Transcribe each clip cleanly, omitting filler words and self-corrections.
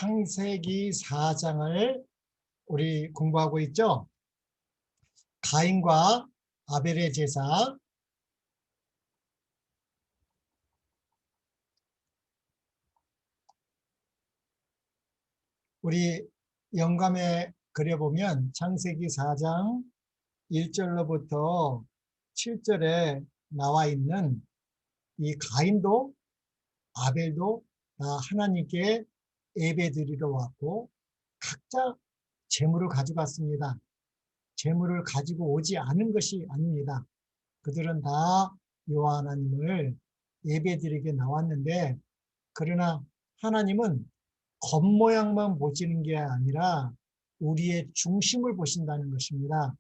창세기 4장을 우리 공부하고 있죠. 가인과 아벨의 제사. 우리 영감에 그려보면 창세기 4장 1절로부터 7절에 나와 있는 이 가인도 아벨도 다 하나님께 예배드리러 왔고 각자 재물을 가져갔습니다. 재물을 가지고 오지 않은 것이 아닙니다. 그들은 다 여호와 하나님을 예배드리게 나왔는데, 그러나 하나님은 겉모양만 보시는 게 아니라 우리의 중심을 보신다는 것입니다.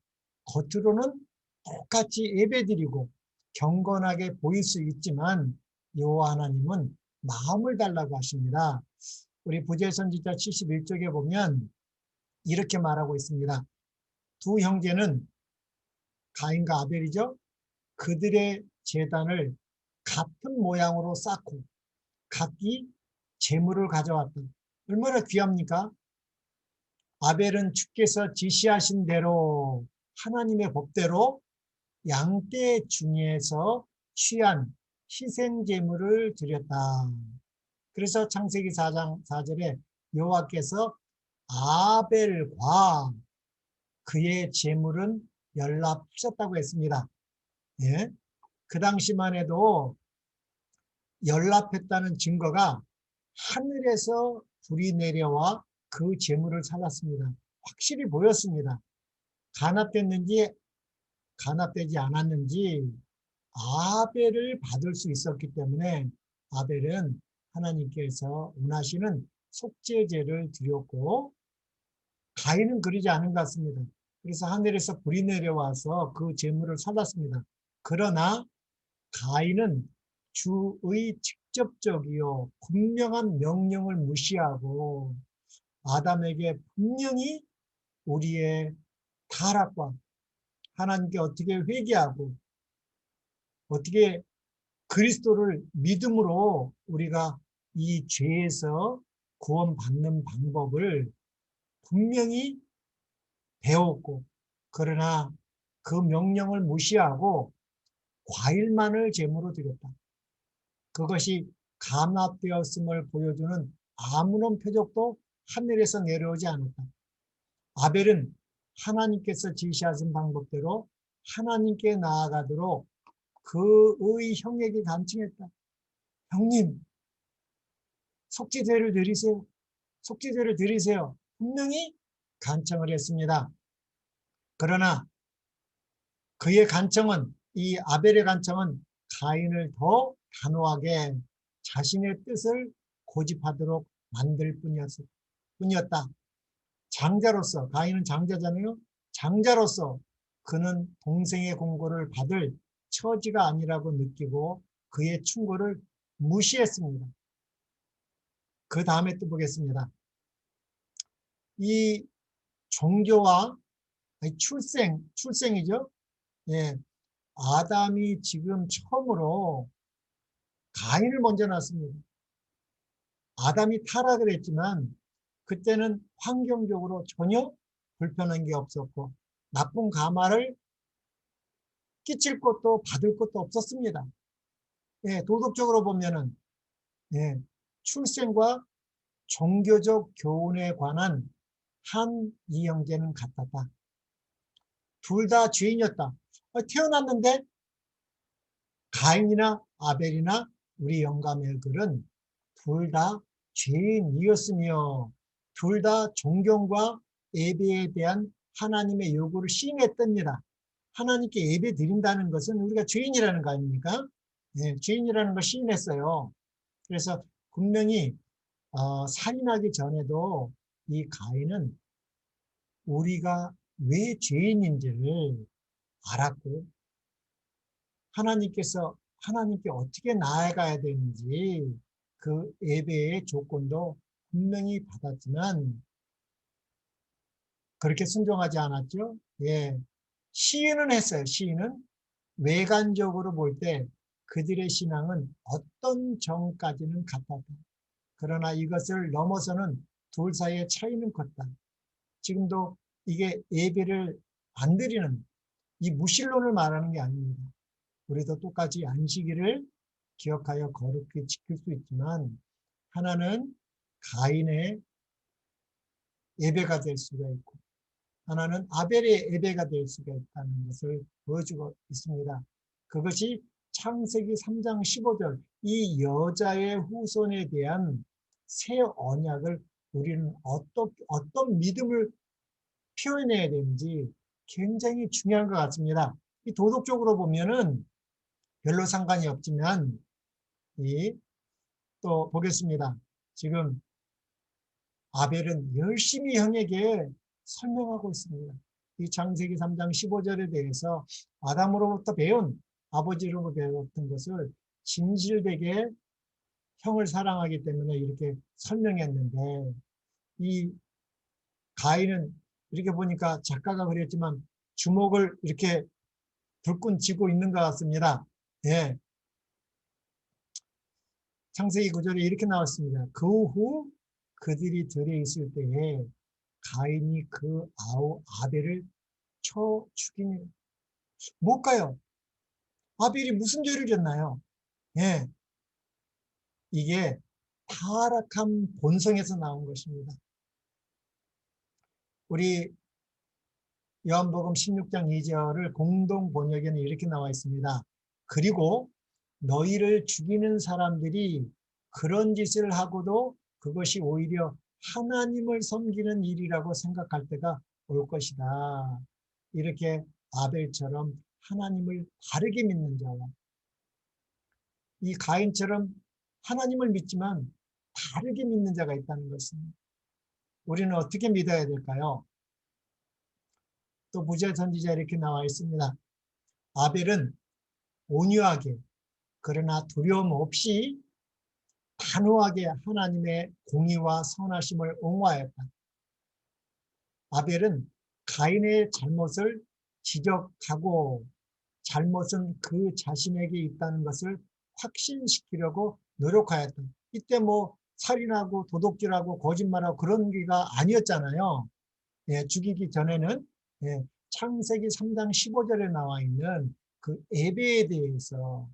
겉으로는 똑같이 예배드리고 경건하게 보일 수 있지만 여호와 하나님은 마음을 달라고 하십니다. 우리 부재 선지자 71쪽에 보면 이렇게 말하고 있습니다. 두 형제는 가인과 아벨이죠. 그들의 제단을 같은 모양으로 쌓고 각기 제물을 가져왔다. 얼마나 귀합니까? 아벨은 주께서 지시하신 대로 하나님의 법대로 양떼 중에서 취한 희생 제물을 드렸다. 그래서 창세기 4장 4절에 여호와께서 아벨과 그의 제물은 연락하셨다고 했습니다. 예? 그 당시만 해도 연락했다는 증거가 하늘에서 불이 내려와 그 재물을 살랐습니다. 확실히 보였습니다. 간합됐는지 간합되지 않았는지 아벨을 받을 수 있었기 때문에 아벨은 하나님께서 원하시는 속죄제를 드렸고, 가인은 그러지 않은 것 같습니다. 그래서 하늘에서 불이 내려와서 그 재물을 살랐습니다. 그러나 가인은 주의 직접적이요 분명한 명령을 무시하고 아담에게 분명히 우리의 타락과 하나님께 어떻게 회개하고 어떻게 그리스도를 믿음으로 우리가 이 죄에서 구원받는 방법을 분명히 배웠고, 그러나 그 명령을 무시하고 과일만을 제물로 드렸다. 그것이 감납되었음을 보여주는 아무런 표적도 하늘에서 내려오지 않았다. 아벨은 하나님께서 지시하신 방법대로 하나님께 나아가도록 그의 형에게 간청했다. 형님, 속죄제를 드리세요. 속죄제를 드리세요. 분명히 간청을 했습니다. 그러나 그의 간청은, 이 아벨의 간청은 가인을 더 단호하게 자신의 뜻을 고집하도록 만들 뿐이었다. 장자로서, 가인은 장자잖아요. 장자로서 그는 동생의 공고를 받을 처지가 아니라고 느끼고 그의 충고를 무시했습니다. 그 다음에 또 보겠습니다. 이 종교와 출생이죠. 예, 아담이 지금 처음으로 가인을 먼저 낳습니다. 아담이 타락을 했지만 그때는 환경적으로 전혀 불편한 게 없었고 나쁜 가마를 끼칠 것도 받을 것도 없었습니다. 예, 도덕적으로 보면은 출생과 종교적 교훈에 관한 한 이 형제는 같았다. 둘 다 죄인이었다. 태어났는데 가인이나 아벨이나 우리 영감의 글은 둘 다 죄인이었으며 둘 다 존경과 예배에 대한 하나님의 요구를 시인했답니다. 하나님께 예배 드린다는 것은 우리가 죄인이라는 거 아닙니까? 네, 죄인이라는 걸 시인했어요. 그래서 분명히 살인하기 전에도 이 가인은 우리가 왜 죄인인지를 알았고 하나님께 어떻게 나아가야 되는지 그 예배의 조건도 분명히 받았지만 그렇게 순종하지 않았죠. 예, 시인은 했어요. 시인은 외관적으로 볼 때 그들의 신앙은 어떤 정까지는 같았다. 그러나 이것을 넘어서는 둘 사이의 차이는 컸다. 지금도 이게 예배를 안 드리는 이 무신론을 말하는 게 아닙니다. 우리도 똑같이 안식일을 기억하여 거룩히 지킬 수 있지만 하나는 가인의 예배가 될 수가 있고 하나는 아벨의 예배가 될 수가 있다는 것을 보여주고 있습니다. 그것이 창세기 3장 15절 이 여자의 후손에 대한 새 언약을 우리는 어떤 믿음을 표현해야 되는지 굉장히 중요한 것 같습니다. 이 도덕적으로 보면은 별로 상관이 없지만 또 보겠습니다. 지금 아벨은 열심히 형에게 설명하고 있습니다. 이 창세기 3장 15절에 대해서 아담으로부터 배운 아버지로부터 배웠던 것을 진실되게 형을 사랑하기 때문에 이렇게 설명했는데 이 가인은 이렇게 보니까 작가가 그랬지만 주먹을 이렇게 불끈 쥐고 있는 것 같습니다. 예. 창세기 9절에 이렇게 나왔습니다. 그 후 그들이 들에 있을 때에 가인이 그 아벨을 쳐 죽이니 못 가요. 아벨이 무슨 죄를 졌나요? 예, 이게 타락한 본성에서 나온 것입니다. 우리 요한복음 16장 2절을 공동 번역에는 이렇게 나와 있습니다. 그리고 너희를 죽이는 사람들이 그런 짓을 하고도 그것이 오히려 하나님을 섬기는 일이라고 생각할 때가 올 것이다. 이렇게 아벨처럼 하나님을 다르게 믿는 자와 이 가인처럼 하나님을 믿지만 다르게 믿는 자가 있다는 것입니다. 우리는 어떻게 믿어야 될까요? 또 무죄 선지자 이렇게 나와 있습니다. 아벨은 온유하게 그러나 두려움 없이 단호하게 하나님의 공의와 선하심을 옹호하였다. 아벨은 가인의 잘못을 지적하고 잘못은 그 자신에게 있다는 것을 확신시키려고 노력하였다. 이때 뭐 살인하고 도둑질하고 거짓말하고 그런 게가 아니었잖아요. 예, 죽이기 전에는 예, 창세기 3장 15절에 나와 있는 그 예배에 대해서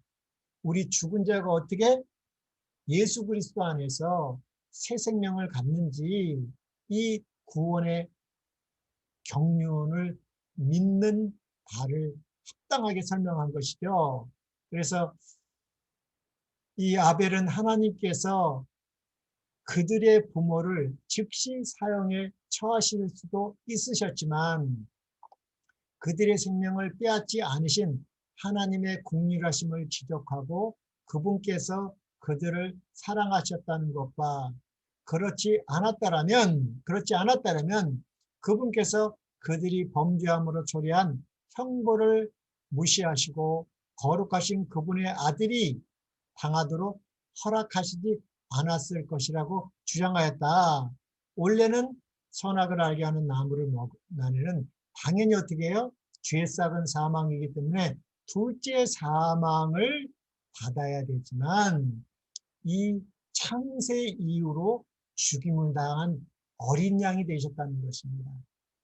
우리 죽은 자가 어떻게 예수 그리스도 안에서 새 생명을 갖는지 이 구원의 경륜을 믿는 바를 합당하게 설명한 것이죠. 그래서 이 아벨은 하나님께서 그들의 부모를 즉시 사형에 처하실 수도 있으셨지만 그들의 생명을 빼앗지 않으신 하나님의 긍휼하심을 지적하고 그분께서 그들을 사랑하셨다는 것과 그렇지 않았다라면 그분께서 그들이 범죄함으로 초래한 형벌을 무시하시고 거룩하신 그분의 아들이 당하도록 허락하시지 않았을 것이라고 주장하였다. 원래는 선악을 알게 하는 나무를 나는 당연히 어떻게 해요? 죄 싹은 사망이기 때문에 둘째 사망을 받아야 되지만 이 창세 이후로 죽임을 당한 어린 양이 되셨다는 것입니다.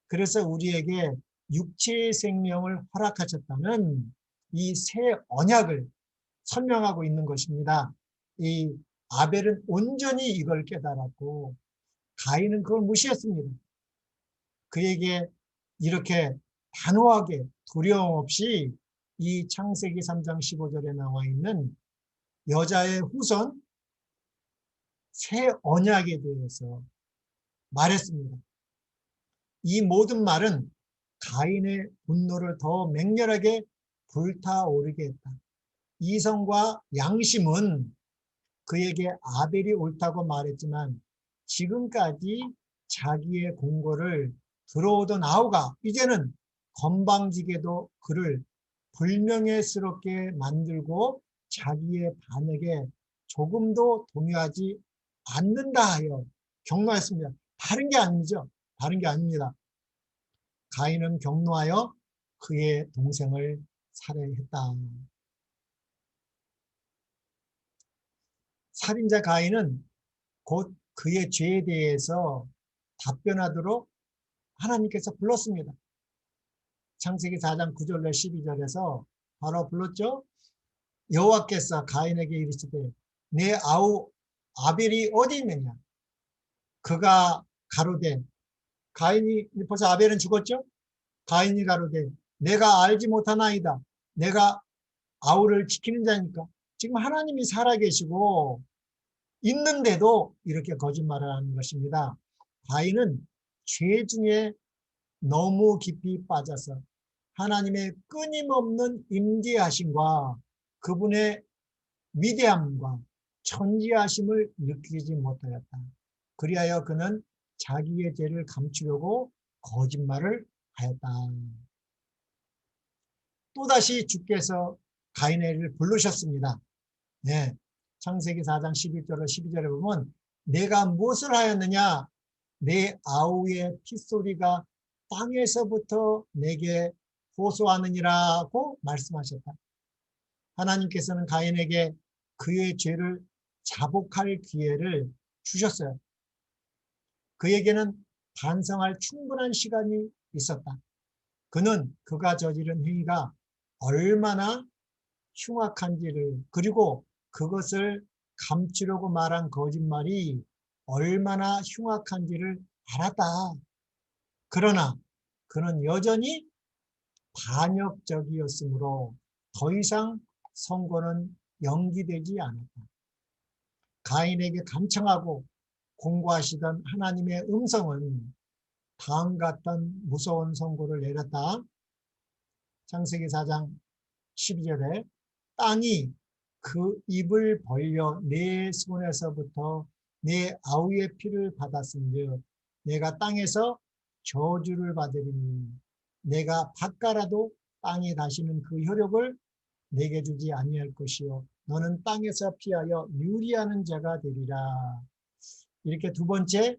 그래서 우리에게 육체의 생명을 허락하셨다는 이 새 언약을 설명하고 있는 것입니다. 이 아벨은 온전히 이걸 깨달았고 가인은 그걸 무시했습니다. 그에게 이렇게 단호하게 두려움 없이 이 창세기 3장 15절에 나와 있는 여자의 후손 새 언약에 대해서 말했습니다. 이 모든 말은 가인의 분노를 더 맹렬하게 불타오르게 했다. 이성과 양심은 그에게 아벨이 옳다고 말했지만 지금까지 자기의 공고를 들어오던 아우가 이제는 건방지게도 그를 불명예스럽게 만들고 자기의 반역에 조금도 동의하지 않는다 하여 경노했습니다. 다른 게 아니죠. 다른 게 아닙니다. 가인은 경노하여 그의 동생을 살해했다. 살인자 가인은 곧 그의 죄에 대해서 답변하도록 하나님께서 불렀습니다. 창세기 4장 9절로 12절에서 바로 불렀죠. 여호와께서 가인에게 이르시되 내 아우 아벨이 어디 있느냐. 그가 가로되, 가인이 벌써 아벨은 죽었죠. 가인이 가로되 내가 알지 못하나이다. 내가 아우를 지키는 자니까. 지금 하나님이 살아계시고 있는데도 이렇게 거짓말을 하는 것입니다. 가인은 죄 중에 너무 깊이 빠져서 하나님의 끊임없는 임재하심과 그분의 위대함과 천지하심을 느끼지 못하였다. 그리하여 그는 자기의 죄를 감추려고 거짓말을 하였다. 또다시 주께서 가인을 부르셨습니다. 네, 창세기 4장 11절로 12절에 보면 내가 무엇을 하였느냐. 내 아우의 핏소리가 땅에서부터 내게 호소하느니라고 말씀하셨다. 하나님께서는 가인에게 그의 죄를 자복할 기회를 주셨어요. 그에게는 반성할 충분한 시간이 있었다. 그는 그가 저지른 행위가 얼마나 흉악한지를, 그리고 그것을 감추려고 말한 거짓말이 얼마나 흉악한지를 알았다. 그러나 그는 여전히 반역적이었으므로 더 이상 선고는 연기되지 않았다. 가인에게 간청하고 공고하시던 하나님의 음성은 다음 같은 무서운 선고를 내렸다. 창세기 4장 12절에 땅이 그 입을 벌려 내 손에서부터 내 아우의 피를 받았은즉 내가 땅에서 저주를 받으리니 내가 밭가라도 땅에 다시는 그 효력을 내게 주지 아니할 것이요 너는 땅에서 피하여 유리하는 자가 되리라. 이렇게 두 번째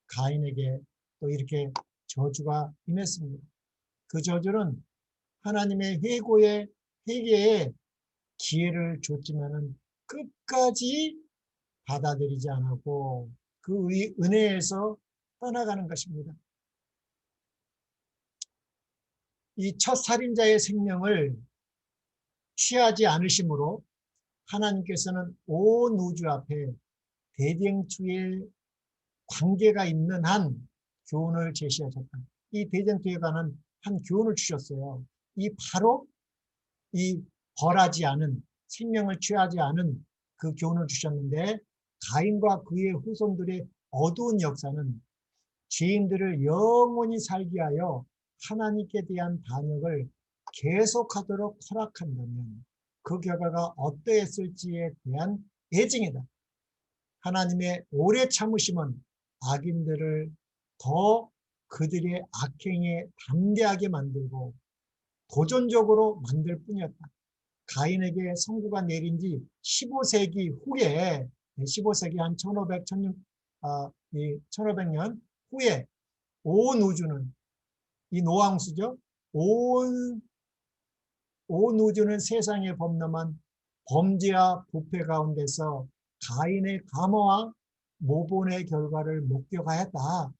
가인에게 또 이렇게 저주가 임했습니다. 그 저주는 하나님의 회개에 기회를 줬지만은 끝까지 받아들이지 않았고 그 은혜에서 떠나가는 것입니다. 이 첫 살인자의 생명을 취하지 않으심으로 하나님께서는 온 우주 앞에 대쟁투의 관계가 있는 한 교훈을 제시하셨다. 이 대쟁투에 관한 한 교훈을 주셨어요. 이 바로 이 벌하지 않은, 생명을 취하지 않은 그 교훈을 주셨는데 가인과 그의 후손들의 어두운 역사는 죄인들을 영원히 살게 하여 하나님께 대한 반역을 계속하도록 허락한다면 그 결과가 어떠했을지에 대한 예증이다. 하나님의 오래 참으심은 악인들을 더 그들의 악행에 담대하게 만들고 도전적으로 만들 뿐이었다. 가인에게 선고가 내린 지 15세기 후에 15세기 한 1500년 후에 온 우주는 이 노아홍수죠. 온 우주는 세상의 범람한 범죄와 부패 가운데서 가인의 감화와 모본의 결과를 목격하였다.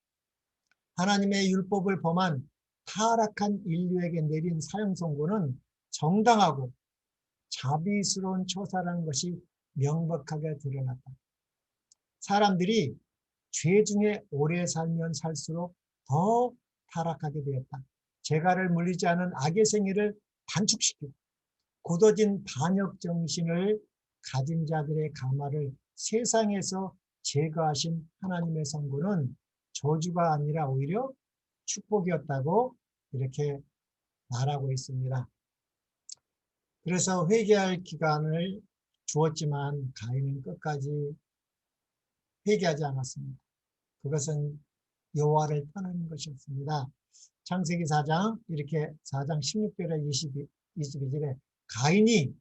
하나님의 율법을 범한 타락한 인류에게 내린 사형 선고는 정당하고 자비스러운 처사라는 것이 명백하게 드러났다. 사람들이 죄 중에 오래 살면 살수록 더 타락하게 되었다. 재갈을 물리지 않은 악의 생애를 단축시키고 굳어진 반역 정신을 가진 자들의 감화를 세상에서 제거하신 하나님의 선고는 저주가 아니라 오히려 축복이었다고 이렇게 말하고 있습니다. 그래서 회개할 기간을 주었지만 가인은 끝까지 회개하지 않았습니다. 그것은 여호와를 떠나는 것이었습니다. 창세기 4장 이렇게 4장 16절에 22절에 가인이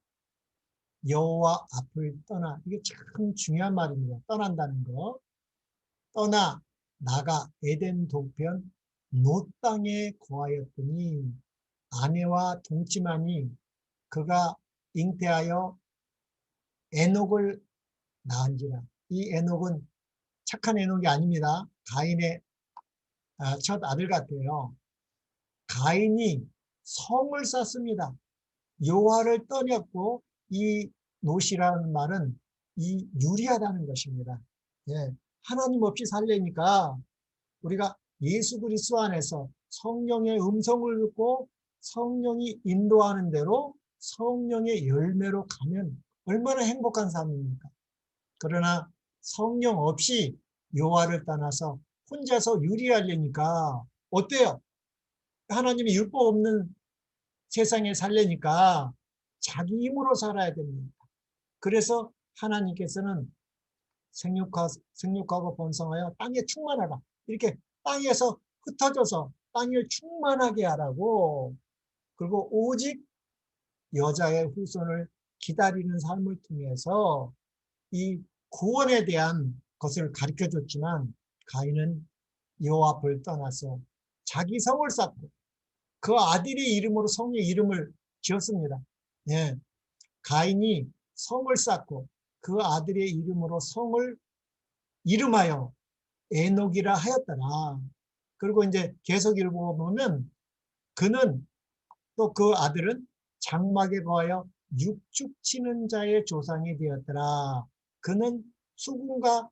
여호와 앞을 떠나, 이게 참 중요한 말입니다. 떠난다는 거. 떠나 나가 에덴 동편 노 땅에 거하였더니 아내와 동침하니 그가 잉태하여 에녹을 낳은지라. 이 에녹은 착한 에녹이 아닙니다. 가인의 첫 아들 같아요. 가인이 성을 쌓습니다. 여호와를 떠났고 이 노시라는 말은 이 유리하다는 것입니다. 예, 하나님 없이 살려니까 우리가 예수 그리스도 안에서 성령의 음성을 듣고 성령이 인도하는 대로 성령의 열매로 가면 얼마나 행복한 삶입니까? 그러나 성령 없이 여호와를 떠나서 혼자서 유리하려니까 어때요? 하나님이 율법 없는 세상에 살려니까 자기 힘으로 살아야 됩니다. 그래서 하나님께서는 생육하고 번성하여 땅에 충만하라. 이렇게 땅에서 흩어져서 땅을 충만하게 하라고, 그리고 오직 여자의 후손을 기다리는 삶을 통해서 이 구원에 대한 것을 가르쳐 줬지만 가인은 여호와 앞을 떠나서 자기 성을 쌓고 그 아들의 이름으로 성의 이름을 지었습니다. 예, 가인이 성을 쌓고 그 아들의 이름으로 성을 이름하여 에녹이라 하였더라. 그리고 이제 계속 읽어보면 그는 또 그 아들은 장막에 거하여 육축치는 자의 조상이 되었더라. 그는 수금과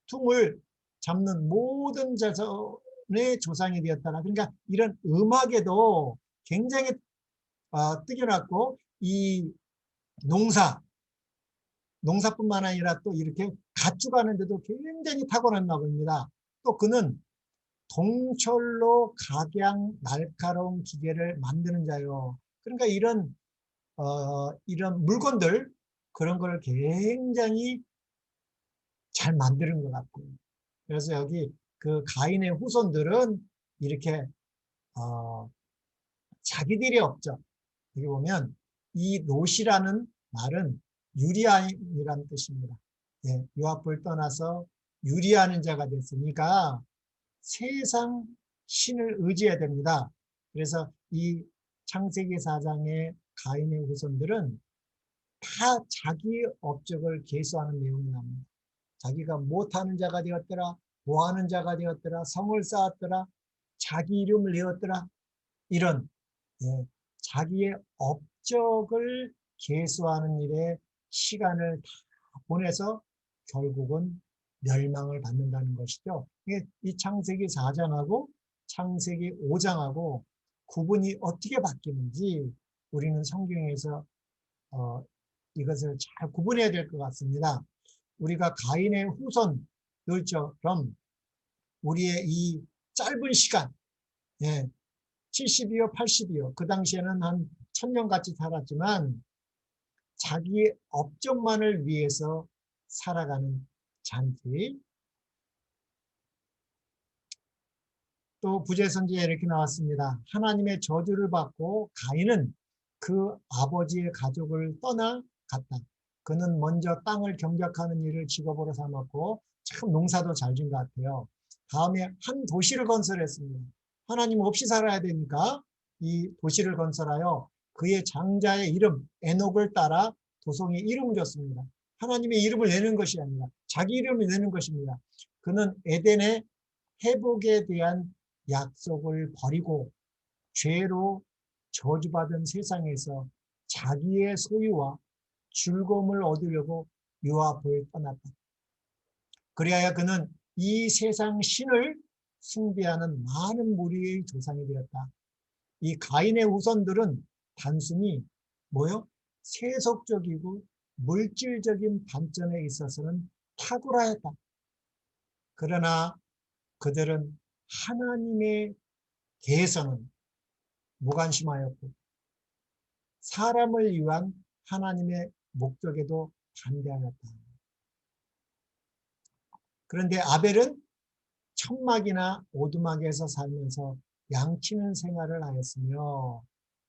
소퉁을 잡는 모든 자손의 조상이 되었더라. 그러니까 이런 음악에도 굉장히 뛰어났고 이 농사뿐만 아니라 또 이렇게 가축하는 데도 굉장히 타고났나 봅니다. 또 그는 동철로 각양 날카로운 기계를 만드는 자요. 그러니까 이런 물건들 그런 걸 굉장히 잘 만드는 것 같고요. 그래서 여기 그 가인의 후손들은 이렇게 어, 자기들의 업적, 여기 보면 이 롯이라는 말은 유리함이라는 뜻입니다. 예, 요압을 떠나서 유리하는 자가 됐으니까 세상 신을 의지해야 됩니다. 그래서 이 창세기 4장의 가인의 후손들은 다 자기 업적을 계수하는 내용이 나옵니다. 자기가 못하는 자가 되었더라, 뭐하는 자가 되었더라, 성을 쌓았더라, 자기 이름을 내었더라, 이런 자기의 업적을 계수하는 일에 시간을 다 보내서 결국은 멸망을 받는다는 것이죠. 이 창세기 4장하고 창세기 5장하고 구분이 어떻게 바뀌는지 우리는 성경에서 이것을 잘 구분해야 될 것 같습니다. 우리가 가인의 후손들처럼 우리의 이 짧은 시간, 70이요, 80이요. 그 당시에는 한 1000년같이 살았지만 자기의 업적만을 위해서 살아가는 잔치. 또 부제선지에 이렇게 나왔습니다. 하나님의 저주를 받고 가인은 그 아버지의 가족을 떠나갔다. 그는 먼저 땅을 경작하는 일을 직업으로 삼았고 참 농사도 잘 진 것 같아요. 다음에 한 도시를 건설했습니다. 하나님 없이 살아야 되니까 이 도시를 건설하여 그의 장자의 이름 에녹을 따라 도성에 이름을 줬습니다. 하나님의 이름을 내는 것이 아니라 자기 이름을 내는 것입니다. 그는 에덴의 회복에 대한 약속을 버리고 죄로 저주받은 세상에서 자기의 소유와 즐거움을 얻으려고 요압을 떠났다. 그리하여 그는 이 세상 신을 숭배하는 많은 무리의 조상이 되었다. 이 가인의 후손들은 단순히 세속적이고 물질적인 발전에 있어서는 탁월하였다. 그러나 그들은 하나님에 대해서는 무관심하였고 사람을 위한 하나님의 목적에도 반대하였다. 그런데 아벨은 천막이나 오두막에서 살면서 양치는 생활을 하였으며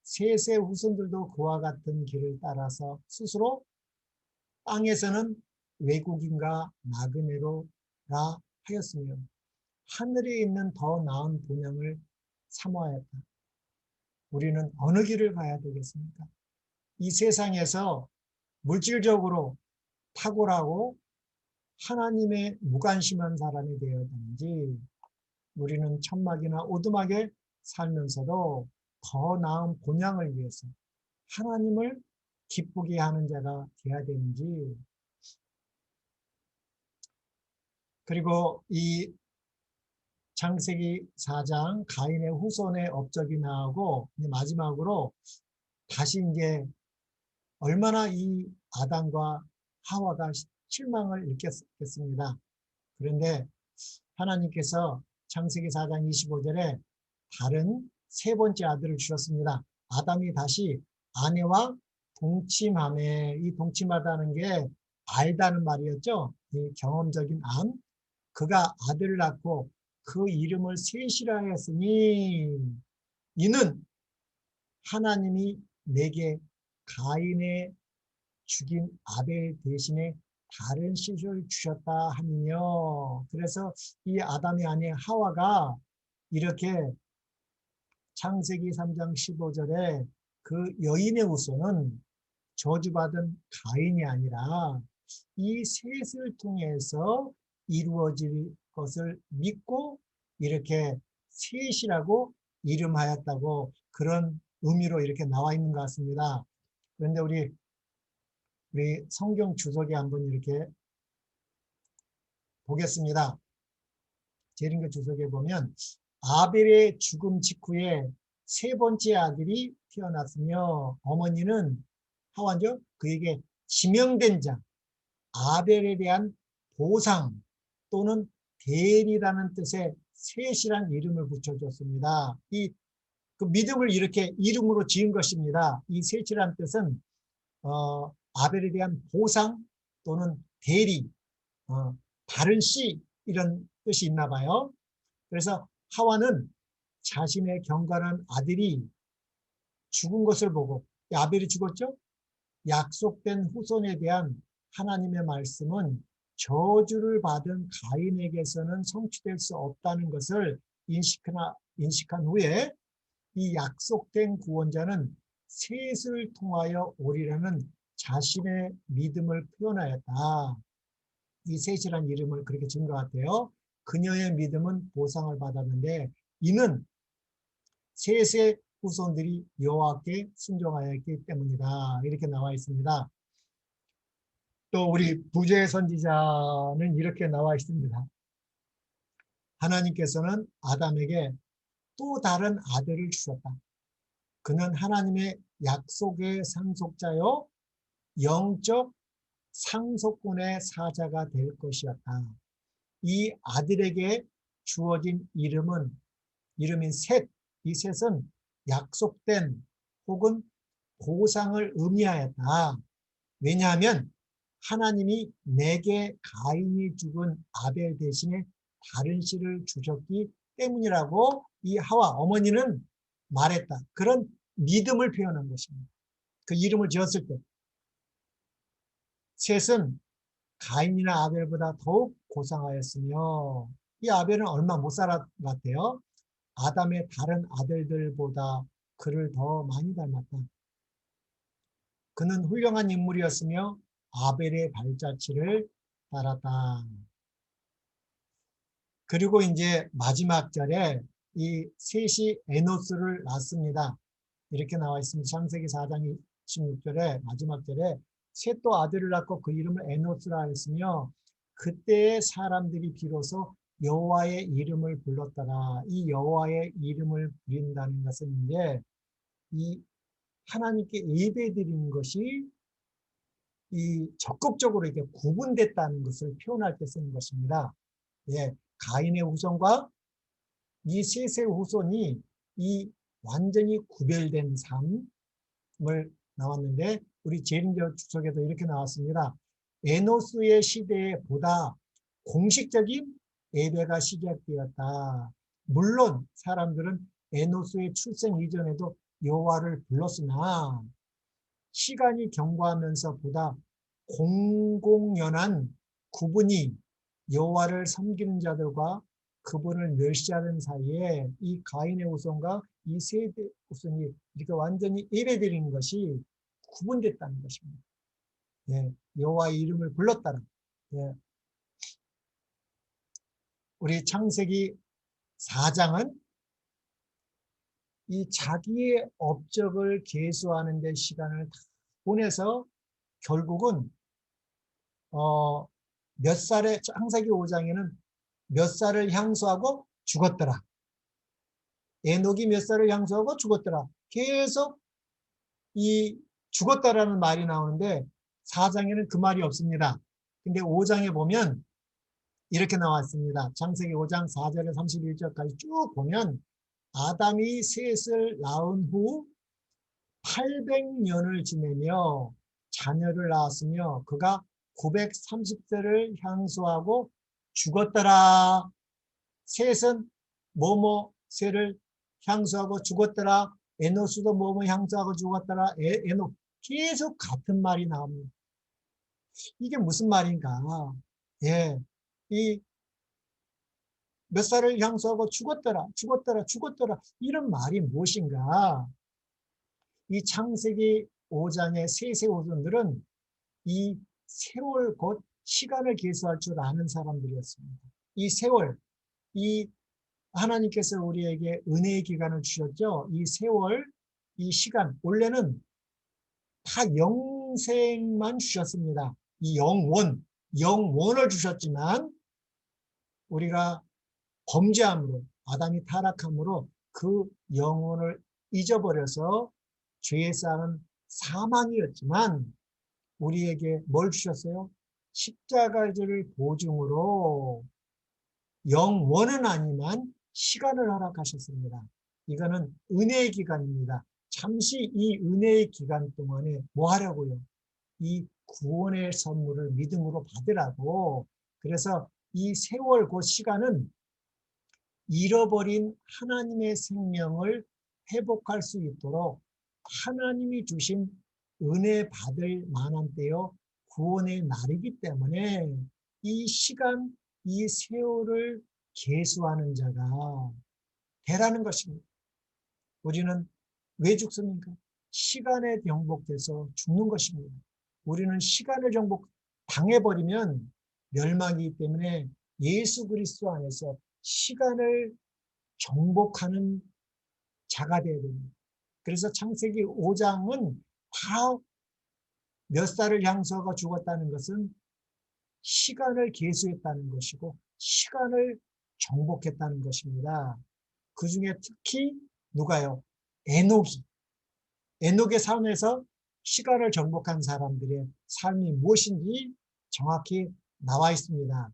셋의 후손들도 그와 같은 길을 따라서 스스로 땅에서는 외국인과 나그네로라 하였으며 하늘에 있는 더 나은 본향을 사모하였다. 우리는 어느 길을 가야 되겠습니까? 이 세상에서 물질적으로 탁월하고 하나님의 무관심한 사람이 되어야 되는지, 우리는 천막이나 오두막에 살면서도 더 나은 본향을 위해서 하나님을 기쁘게 하는 자가 되어야 되는지. 그리고 이 창세기 4장 가인의 후손의 업적이 나오고, 마지막으로 다시 이제 얼마나 이 아담과 하와가 실망을 일으켰겠습니다. 그런데 하나님께서 창세기 4장 25절에 다른 세 번째 아들을 주셨습니다. 아담이 다시 아내와 동침함에, 이 동침하다는 게 알다는 말이었죠. 이 경험적인 암. 그가 아들을 낳고 그 이름을 셋이라 하였으니, 이는 하나님이 내게 가인의 죽인 아벨 대신에 다른 씨를 주셨다 하며, 그래서 이 아담의 아내 하와가 이렇게 창세기 3장 15절에 그 여인의 후손은 저주받은 가인이 아니라 이 셋을 통해서 이루어질 것을 믿고 이렇게 셋이라고 이름하였다고, 그런 의미로 이렇게 나와 있는 것 같습니다. 그런데 우리 성경 주석에 한번 이렇게 보겠습니다. 재림교 주석에 보면 아벨의 죽음 직후에 세 번째 아들이 태어났으며, 어머니는 하와죠. 그에게 지명된 자, 아벨에 대한 보상 또는 대리라는 뜻의 셋이란 이름을 붙여줬습니다. 그 믿음을 이렇게 이름으로 지은 것입니다. 이 셋이란 뜻은 아벨에 대한 보상 또는 대리, 다른 씨, 이런 뜻이 있나 봐요. 그래서 하와는 자신의 경건한 아들이 죽은 것을 보고, 아벨이 죽었죠? 약속된 후손에 대한 하나님의 말씀은 저주를 받은 가인에게서는 성취될 수 없다는 것을 인식한 후에 이 약속된 구원자는 셋을 통하여 오리라는 자신의 믿음을 표현하였다. 이 셋이라는 이름을 그렇게 지은 것 같아요. 그녀의 믿음은 보상을 받았는데, 이는 셋의 후손들이 여호와께 순종하였기 때문이다. 이렇게 나와 있습니다. 또 우리 부재 선지자는 이렇게 나와 있습니다. 하나님께서는 아담에게 또 다른 아들을 주셨다. 그는 하나님의 약속의 상속자요 영적 상속권의 사자가 될 것이었다. 이 아들에게 주어진 이름인 셋, 이 셋은 약속된 혹은 보상을 의미하였다. 왜냐하면 하나님이 내게 가인이 죽은 아벨 대신에 다른 씨를 주셨기 때문이라고 이 하와 어머니는 말했다. 그런 믿음을 표현한 것입니다. 그 이름을 지었을 때 셋은 가인이나 아벨보다 더욱 고상하였으며, 이 아벨은 얼마 못 살았대요. 아담의 다른 아들들보다 그를 더 많이 닮았다. 그는 훌륭한 인물이었으며 아벨의 발자취를 따랐다. 그리고 이제 마지막 절에 이 셋이 에노스를 낳습니다. 이렇게 나와 있습니다. 창세기 4장 26절에 마지막 절에 셋도 아들을 낳고 그 이름을 에노스라 했으며, 그때의 사람들이 비로소 여호와의 이름을 불렀더라. 이 여호와의 이름을 부린다는 것은 이제 이 하나님께 예배드리는 것이 이 적극적으로 이렇게 구분됐다는 것을 표현할 때 쓰는 것입니다. 예, 가인의 후손과 이 셋의 후손이 이 완전히 구별된 삶을 나왔는데, 우리 재림교 주석에도 이렇게 나왔습니다. 에노스의 시대에 보다 공식적인 예배가 시작되었다. 물론 사람들은 에노스의 출생 이전에도 여호와를 불렀으나 시간이 경과하면서 보다 공공연한 구분이 여호와를 섬기는 자들과 그분을 멸시하는 사이에 이 가인의 후손과 이 셋의 후손이 이렇게 완전히 예배드리는 것이 구분됐다는 것입니다. 예, 여호와의 이름을 불렀다는. 예, 우리 창세기 4장은 이 자기의 업적을 계수하는 데 시간을 다 보내서 결국은 몇 살에, 창세기 5장에는 몇 살을 향수하고 죽었더라. 에녹이 몇 살을 향수하고 죽었더라. 계속 이 죽었다라는 말이 나오는데 4장에는 그 말이 없습니다. 근데 5장에 보면 이렇게 나왔습니다. 창세기 5장 4절에 31절까지 쭉 보면 아담이 셋을 낳은 후 800년을 지내며 자녀를 낳았으며 그가 930세를 향수하고 죽었더라. 셋은 뭐뭐 세를 향수하고 죽었더라. 에노스도 뭐뭐 향수하고 죽었더라. 에노 계속 같은 말이 나옵니다. 이게 무슨 말인가? 예, 이 몇 살을 향수하고 죽었더라, 죽었더라, 죽었더라 이런 말이 무엇인가? 이 창세기 5장의 세세오손들은 이 세월 곧 시간을 계수할 줄 아는 사람들이었습니다. 이 세월, 이 하나님께서 우리에게 은혜의 기간을 주셨죠. 이 세월, 이 시간, 원래는 다 영생만 주셨습니다. 이 영원을 주셨지만 우리가 범죄함으로, 아담이 타락함으로 그 영혼을 잊어버려서 죄에 쌓은 사망이었지만 우리에게 뭘 주셨어요? 십자가를 보증으로 영원은 아니만 시간을 허락하셨습니다. 이거는 은혜의 기간입니다. 잠시 이 은혜의 기간 동안에 뭐 하려고요? 이 구원의 선물을 믿음으로 받으라고. 그래서 이 세월 그 시간은 잃어버린 하나님의 생명을 회복할 수 있도록 하나님이 주신 은혜 받을 만한 때요 구원의 날이기 때문에 이 시간, 이 세월을 계수하는 자가 되라는 것입니다. 우리는 왜 죽습니까? 시간에 정복돼서 죽는 것입니다. 우리는 시간을 당해버리면 멸망이기 때문에 예수 그리스도 안에서 시간을 정복하는 자가 되어야 됩니다. 그래서 창세기 5장은 다 몇 살을 향수하고 죽었다는 것은 시간을 계수했다는 것이고 시간을 정복했다는 것입니다. 그 중에 특히 누가요? 에녹의 삶에서 시간을 정복한 사람들의 삶이 무엇인지 정확히 나와 있습니다.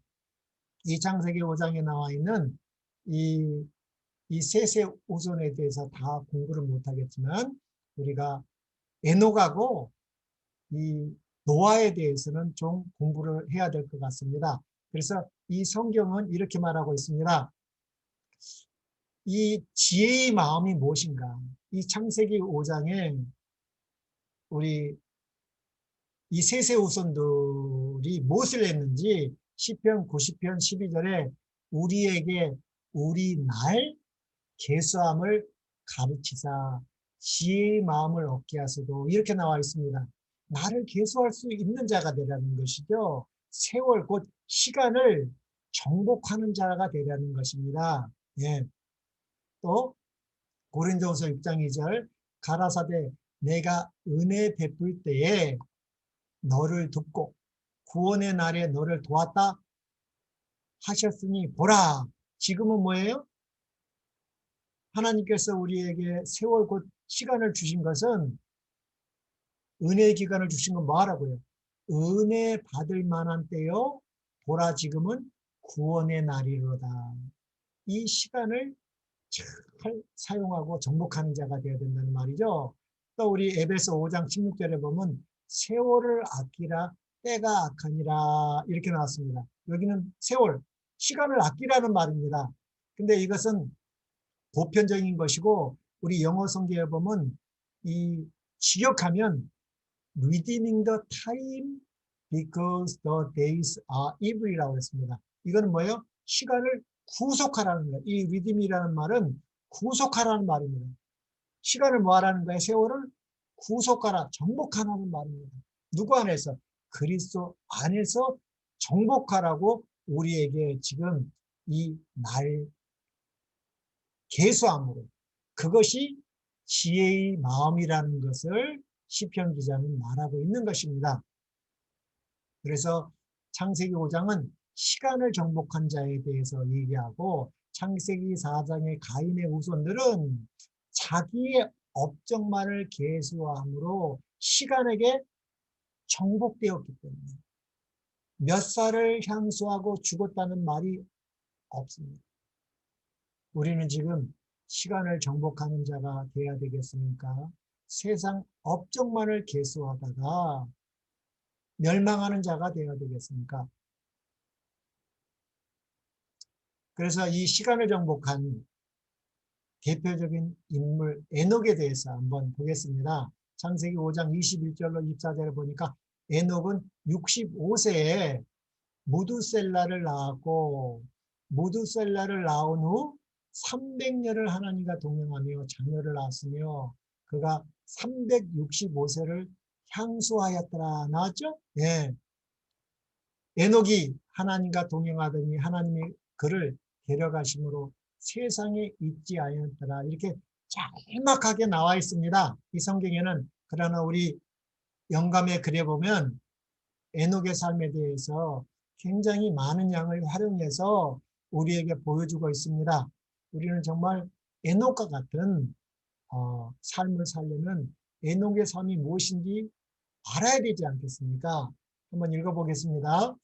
이 창세기 5장에 나와 있는 이 셋의 오손에 대해서 다 공부를 못하겠지만 우리가 에녹하고 이 노아에 대해서는 좀 공부를 해야 될 것 같습니다. 그래서 이 성경은 이렇게 말하고 있습니다. 이 지혜의 마음이 무엇인가? 이 창세기 5장에 우리 이 셋의 후손들이 무엇을 했는지 시편 90편 12절에 우리에게 우리 날 계수함을 가르치사 지혜의 마음을 얻게 하소도 이렇게 나와 있습니다. 나를 계수할 수 있는 자가 되라는 것이죠. 세월 곧 시간을 정복하는 자가 되라는 것입니다. 예. 또 고린도후서 6장 2절 가라사대 내가 은혜 베풀 때에 너를 돕고 구원의 날에 너를 도왔다 하셨으니 보라 지금은 뭐예요? 하나님께서 우리에게 세월 곧 시간을 주신 것은 은혜의 기간을 주신 건 뭐하라고요? 은혜 받을 만한 때요 보라 지금은 구원의 날이로다. 이 시간을 잘 사용하고 정복하는 자가 되어야 된다는 말이죠. 또 우리 에베소 5장 16절에 보면 세월을 아끼라 때가 악하니라 이렇게 나왔습니다. 여기는 세월, 시간을 아끼라는 말입니다. 근데 이것은 보편적인 것이고 우리 영어 성경에 보면 이 직역하면 redeeming the time because the days are evil이라고 했습니다. 이거는 뭐예요? 시간을 구속하라는 거예요. 이 redeem이라는 말은 구속하라는 말입니다. 시간을 뭐 하라는 거예요? 세월을 구속하라, 정복하라는 말입니다. 누구 안에서? 그리스도 안에서 정복하라고 우리에게 지금 이 날 계수함으로 그것이 지혜의 마음이라는 것을 시편 기자는 말하고 있는 것입니다. 그래서 창세기 5장은 시간을 정복한 자에 대해서 얘기하고 창세기 4장의 가인의 후손들은 자기의 업적만을 계수함으로 시간에게 정복되었기 때문에 몇 살을 향수하고 죽었다는 말이 없습니다. 우리는 지금 시간을 정복하는 자가 되어야 되겠습니까? 세상 업적만을 계수하다가 멸망하는 자가 되어야 되겠습니까? 그래서 이 시간을 정복한 대표적인 인물 에녹에 대해서 한번 보겠습니다. 창세기 5장 21절로 24절을 보니까 에녹은 65세에 무두셀라를 낳았고 무두셀라를 낳은 후 300년을 하나님과 동행하며 자녀를 낳았으며 그가 365세를 향수하였더라. 나왔죠? 예. 에녹이 하나님과 동행하더니 하나님이 그를 데려가심으로 세상에 있지 아니하였더라. 이렇게 짤막하게 나와 있습니다. 이 성경에는. 그러나 우리 영감에 그려보면 에녹의 삶에 대해서 굉장히 많은 양을 활용해서 우리에게 보여주고 있습니다. 우리는 정말 에녹과 같은 삶을 살려면 에녹의 삶이 무엇인지 알아야 되지 않겠습니까? 한번 읽어보겠습니다.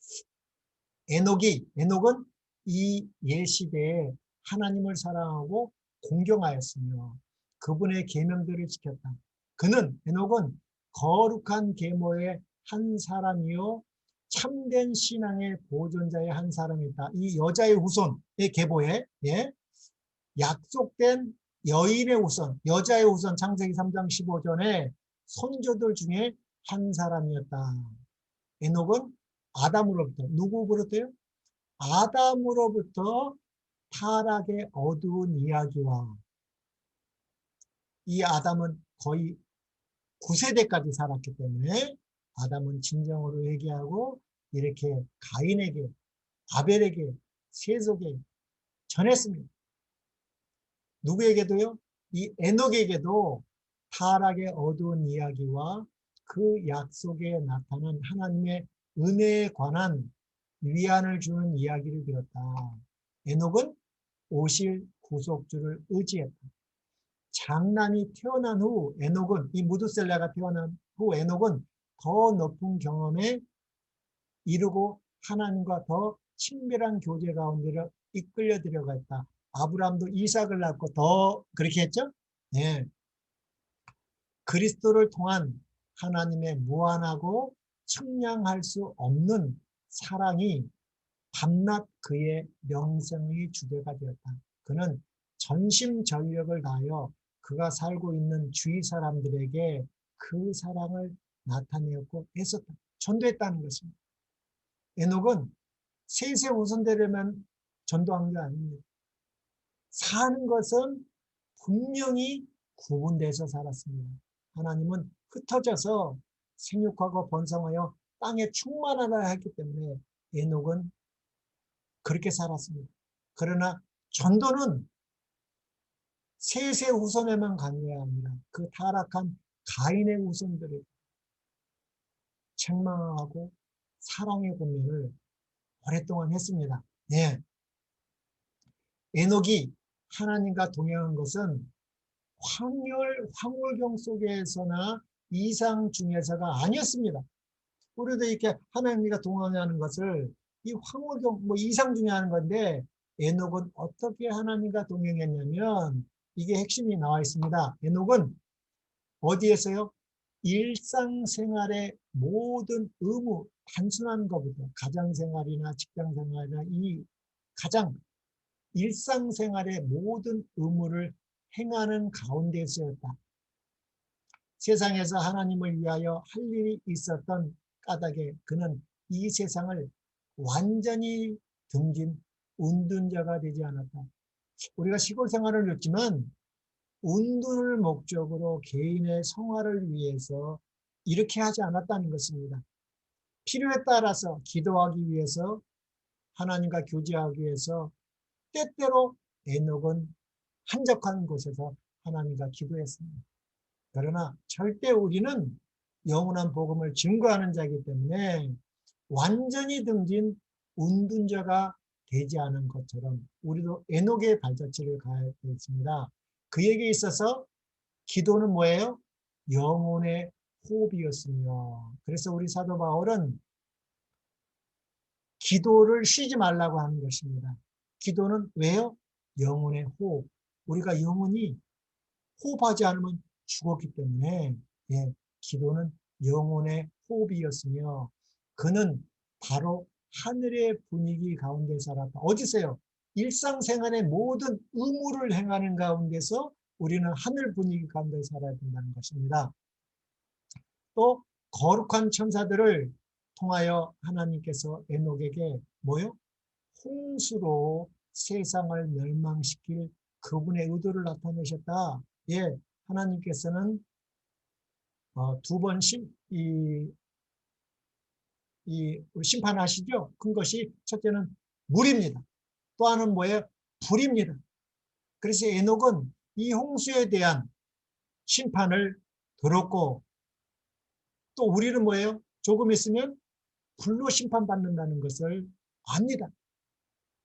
에녹은 이 옛시대에 하나님을 사랑하고 공경하였으며 그분의 계명들을 지켰다. 에녹은 거룩한 계모의 한 사람이요 참된 신앙의 보존자의 한 사람이다. 이 여자의 후손의 계보에 약속된 여인의 후손, 여자의 후손 창세기 3장 15절에 손조들 중에 한 사람이었다. 에녹은 아담으로부터 누구로부터요? 아담으로부터 타락의 어두운 이야기와 이 아담은 거의 9세대까지 살았기 때문에 아담은 진정으로 회개하고 이렇게 가인에게 아벨에게 세속에 전했습니다. 누구에게도요? 이 에녹에게도 타락의 어두운 이야기와 그 약속에 나타난 하나님의 은혜에 관한 위안을 주는 이야기를 들었다. 에녹은 오실 구속주를 의지했다. 장남이 태어난 후 에녹은 이 무두셀라가 태어난 후 에녹은 더 높은 경험에 이루고 하나님과 더 친밀한 교제 가운데로 이끌려 들어갔다. 아브라함도 이삭을 낳고 더 그렇게 했죠? 네. 그리스도를 통한 하나님의 무한하고 측량할 수 없는 사랑이 밤낮 그의 명성의 주제가 되었다. 그는 전심전력을 다하여 그가 살고 있는 주위 사람들에게 그 사랑을 나타내었고 애썼다. 전도했다는 것입니다. 에녹은 세세 후손되려면 전도한 게 아닙니다. 사는 것은 분명히 구분돼서 살았습니다. 하나님은 흩어져서 생육하고 번성하여 땅에 충만하라 했기 때문에 에녹은 그렇게 살았습니다. 그러나 전도는 세세 후손에만 간 게 아니라 그 타락한 가인의 후손들을 책망하고 사랑의 고민을 오랫동안 했습니다. 네. 에녹이 하나님과 동행한 것은 황홀경 속에서나 이상 중에서가 아니었습니다. 우리도 이렇게 하나님과 동행하는 것을 이 황홀경, 이상 중에 하는 건데 에녹은 어떻게 하나님과 동행했냐면 이게 핵심이 나와 있습니다. 에녹은 어디에서요? 일상생활의 모든 의무, 단순한 것부터 가정생활이나 직장생활이나 이 가장 일상생활의 모든 의무를 행하는 가운데서였다. 세상에서 하나님을 위하여 할 일이 있었던 까닭에 그는 이 세상을 완전히 등진 운둔자가 되지 않았다. 우리가 시골 생활을 했지만 운둔을 목적으로 개인의 성화를 위해서 이렇게 하지 않았다는 것입니다. 필요에 따라서 기도하기 위해서 하나님과 교제하기 위해서 때때로 에녹은 한적한 곳에서 하나님과 기도했습니다. 그러나 절대 우리는 영원한 복음을 증거하는 자이기 때문에 완전히 등진 운둔자가 되지 않은 것처럼 우리도 에녹의 발자취를 가야 되겠습니다. 그에게 있어서 기도는 뭐예요? 영혼의 호흡이었으며, 그래서 우리 사도 바울은 기도를 쉬지 말라고 하는 것입니다. 기도는 왜요? 영혼의 호흡. 우리가 영혼이 호흡하지 않으면 죽었기 때문에, 예, 기도는 영혼의 호흡이었으며 그는 바로 하늘의 분위기 가운데 살았다. 어디서요? 일상생활의 모든 의무를 행하는 가운데서 우리는 하늘 분위기 가운데 살아야 된다는 것입니다. 또 거룩한 천사들을 통하여 하나님께서 에녹에게 뭐요? 홍수로 세상을 멸망시킬 그분의 의도를 나타내셨다. 예, 하나님께서는 두 번 심판하시죠. 큰 것이 첫째는 물입니다. 또 하나는 뭐예요? 불입니다. 그래서 에녹은 이 홍수에 대한 심판을 들었고, 또 우리는 뭐예요? 조금 있으면 불로 심판받는다는 것을 압니다.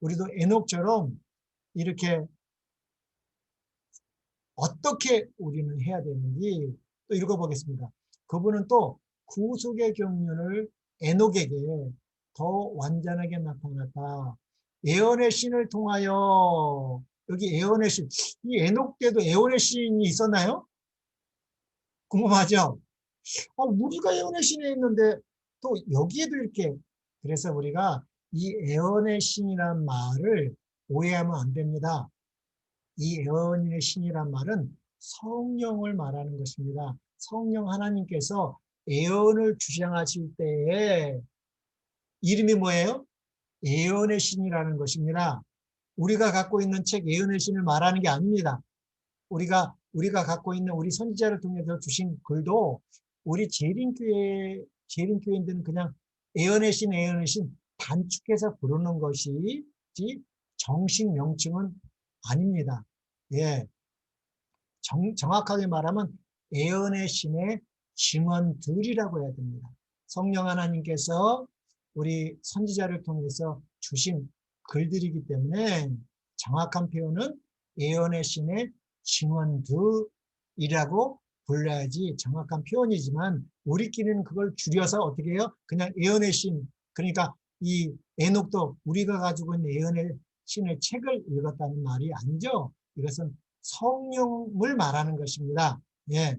우리도 에녹처럼 이렇게 어떻게 우리는 해야 되는지 또 읽어보겠습니다. 그분은 또 구속의 경륜을 에녹에게 더 완전하게 나타났다. 예언의 신을 통하여, 여기 예언의 신, 이 에녹 때도 예언의 신이 있었나요? 궁금하죠? 우리가 예언의 신에 있는데 또 여기에도 이렇게, 그래서 우리가 이 예언의 신이란 말을 오해하면 안 됩니다. 이 예언의 신이란 말은 성령을 말하는 것입니다. 성령 하나님께서 예언을 주장하실 때에 이름이 뭐예요? 예언의 신이라는 것입니다. 우리가 갖고 있는 책 예언의 신을 말하는 게 아닙니다. 우리가 갖고 있는 우리 선지자를 통해서 주신 글도 우리 재림교인들은 그냥 예언의 신 단축해서 부르는 것이지 정식 명칭은 아닙니다. 예, 정확하게 말하면 예언의 신의 증언들이라고 해야 됩니다. 성령 하나님께서 우리 선지자를 통해서 주신 글들이기 때문에 정확한 표현은 예언의 신의 증언들이라고 불러야지 정확한 표현이지만, 우리끼리는 그걸 줄여서 어떻게 해요? 그냥 예언의 신, 그러니까 이 에녹도 우리가 가지고 있는 예언의 신의 책을 읽었다는 말이 아니죠. 이것은 성령을 말하는 것입니다. 예,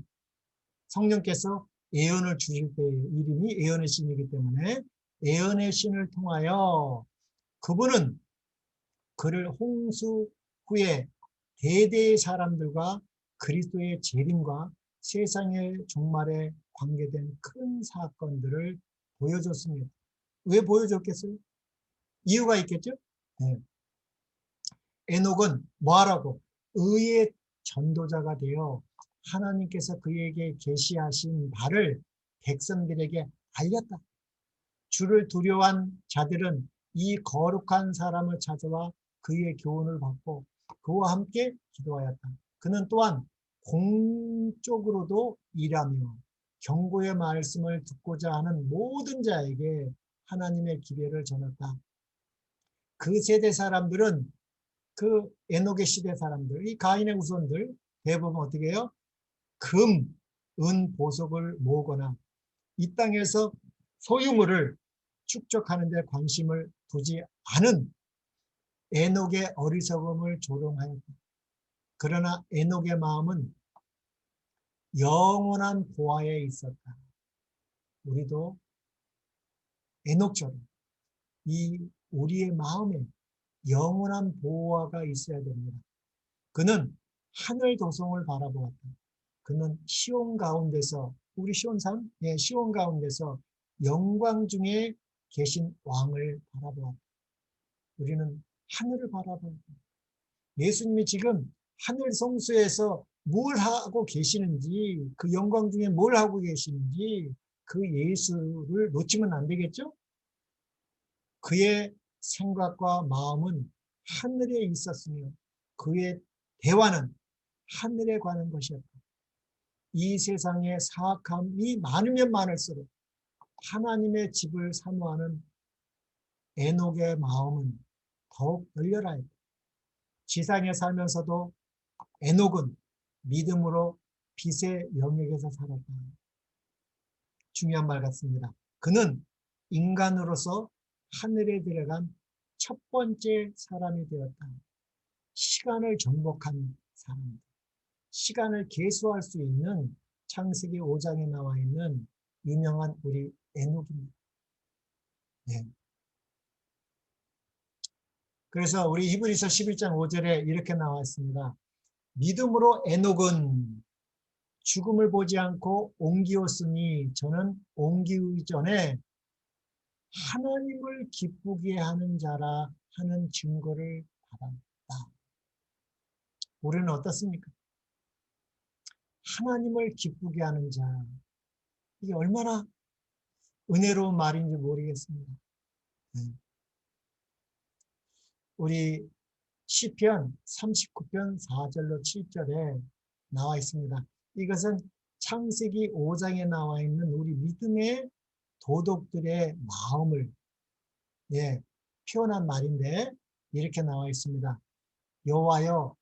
성령께서 예언을 주실 때의 이름이 예언의 신이기 때문에 예언의 신을 통하여 그분은 그를 홍수 후에 대대의 사람들과 그리스도의 재림과 세상의 종말에 관계된 큰 사건들을 보여줬습니다. 왜 보여줬겠어요? 이유가 있겠죠? 네. 에녹은 뭐하라고? 의의 전도자가 되어 하나님께서 그에게 계시하신 바를 백성들에게 알렸다. 주를 두려워한 자들은 이 거룩한 사람을 찾아와 그의 교훈을 받고 그와 함께 기도하였다. 그는 또한 공적으로도 일하며 경고의 말씀을 듣고자 하는 모든 자에게 하나님의 기별을 전했다. 그 세대 사람들은, 그 에녹의 시대 사람들, 이 가인의 후손들 대부분 어떻게 해요? 금, 은, 보석을 모으거나 이 땅에서 소유물을 축적하는 데 관심을 두지 않은 에녹의 어리석음을 조롱하였다. 그러나 에녹의 마음은 영원한 보화에 있었다. 우리도 에녹처럼 우리의 마음에 영원한 보화가 있어야 됩니다. 그는 하늘 도성을 바라보았다. 그는 시온 가운데서, 우리 시온산? 네, 시온 가운데서 영광 중에 계신 왕을 바라보았다. 우리는 하늘을 바라보았다. 예수님이 지금 하늘 성소에서 뭘 하고 계시는지, 그 영광 중에 뭘 하고 계시는지 그 예수를 놓치면 안 되겠죠? 그의 생각과 마음은 하늘에 있었으며 그의 대화는 하늘에 관한 것이었다. 이 세상에 사악함이 많으면 많을수록 하나님의 집을 사모하는 에녹의 마음은 더욱 열렬하였다. 지상에 살면서도 에녹은 믿음으로 빛의 영역에서 살았다. 중요한 말 같습니다. 그는 인간으로서 하늘에 들어간 첫 번째 사람이 되었다. 시간을 정복한 사람입니다. 시간을 계수할 수 있는 창세기 5장에 나와 있는 유명한 우리 에녹입니다. 네. 그래서 우리 히브리서 11장 5절에 이렇게 나와 있습니다. 믿음으로 에녹은 죽음을 보지 않고 옮기었으니 저는 옮기기 전에 하나님을 기쁘게 하는 자라 하는 증거를 받았다. 우리는 어떻습니까? 하나님을 기쁘게 하는 자. 이게 얼마나 은혜로운 말인지 모르겠습니다. 우리 시편 39편 4절로 7절에 나와 있습니다. 이것은 창세기 5장에 나와 있는 우리 믿음의 도덕들의 마음을 표현한 말인데 이렇게 나와 있습니다. 여호와여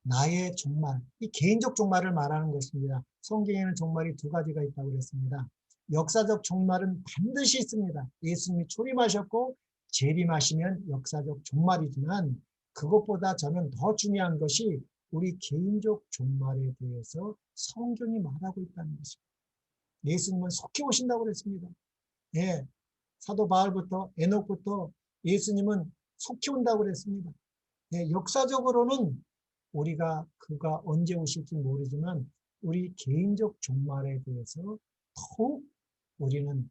나의 종말, 이 개인적 종말을 말하는 것입니다. 성경에는 종말이 두 가지가 있다고 그랬습니다. 역사적 종말은 반드시 있습니다. 예수님이 초림하셨고 재림하시면 역사적 종말이지만 그것보다 저는 더 중요한 것이 우리 개인적 종말에 대해서 성경이 말하고 있다는 것입니다. 예수님은 속히 오신다고 그랬습니다. 예, 사도 바울부터 에녹부터 예수님은 속히 온다고 그랬습니다. 예, 역사적으로는 우리가 그가 언제 오실지 모르지만 우리 개인적 종말에 대해서 더욱 우리는